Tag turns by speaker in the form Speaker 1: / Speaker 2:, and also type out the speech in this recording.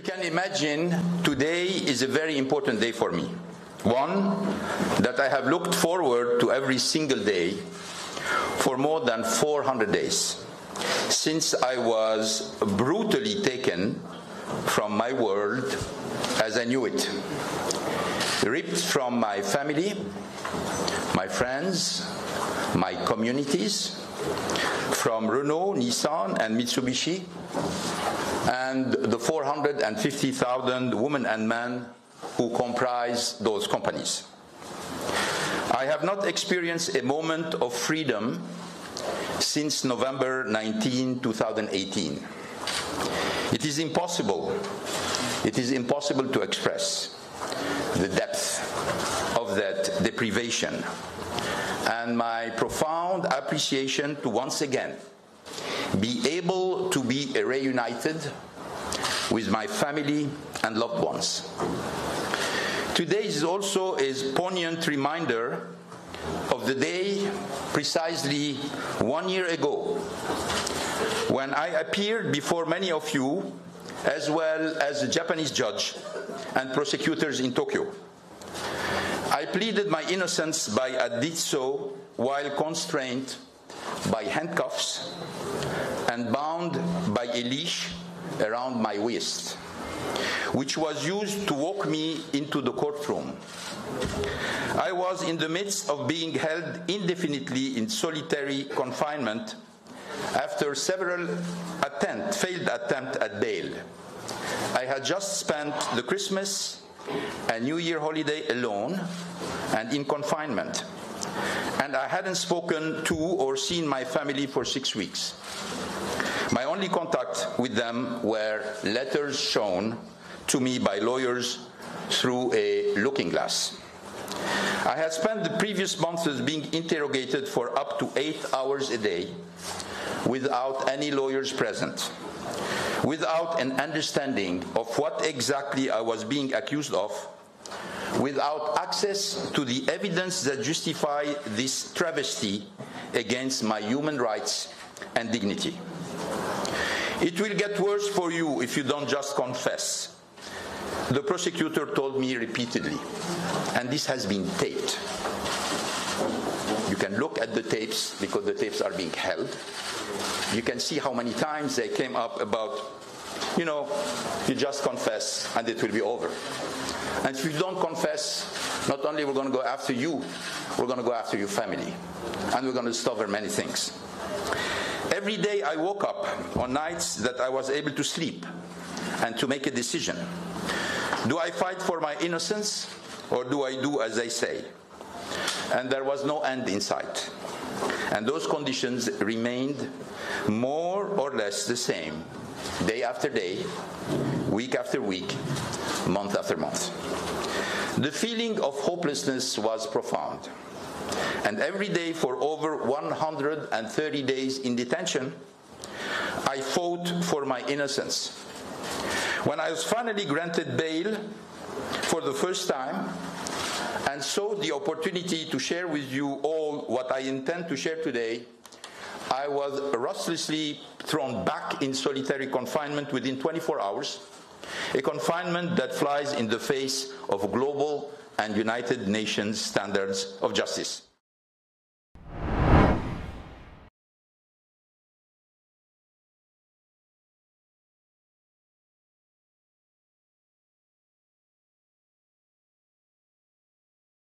Speaker 1: you can imagine, today is a very important day for me. One that I have looked forward to every single day for more than 400 days, since I was brutally taken from my world as I knew it, ripped from my family, my friends, my communities, from Renault, Nissan and Mitsubishi, and the 450,000 women and men who comprise those companies. I have not experienced a moment of freedom since November 19, 2018. It is impossible to express the depth of that deprivation and my profound appreciation to once again be able to be reunited with my family and loved ones. Today is also a poignant reminder of the day precisely 1 year ago when I appeared before many of you, as well as a Japanese judge and prosecutors in Tokyo. I pleaded my innocence I did so while constrained by handcuffs and bound by a leash around my waist, which was used to walk me into the courtroom. I was in the midst of being held indefinitely in solitary confinement after several failed attempts at bail. I had just spent the Christmas and New Year holiday alone and in confinement, and I hadn't spoken to or seen my family for 6 weeks. My only contact with them were letters shown to me by lawyers through a looking glass. I had spent the previous months being interrogated for up to 8 hours a day without any lawyers present, without an understanding of what exactly I was being accused of, without access to the evidence that justify this travesty against my human rights and dignity. It will get worse for you if you don't just confess, the prosecutor told me repeatedly, and this has been taped. You can look at the tapes because the tapes are being held. You can see how many times they came up about, you just confess and it will be over. And if you don't confess, not only we're going to go after you, we're going to go after your family. And we're going to discover many things. Every day I woke up on nights that I was able to sleep and to make a decision. Do I fight for my innocence or do I do as they say? And there was no end in sight. And those conditions remained more or less the same, day after day, week after week, month after month. The feeling of hopelessness was profound. And every day for over 130 days in detention, I fought for my innocence. When I was finally granted bail for the first time, and saw the opportunity to share with you all what I intend to share today, I was ruthlessly thrown back in solitary confinement within 24 hours, a confinement that flies in the face of global and United Nations standards of justice.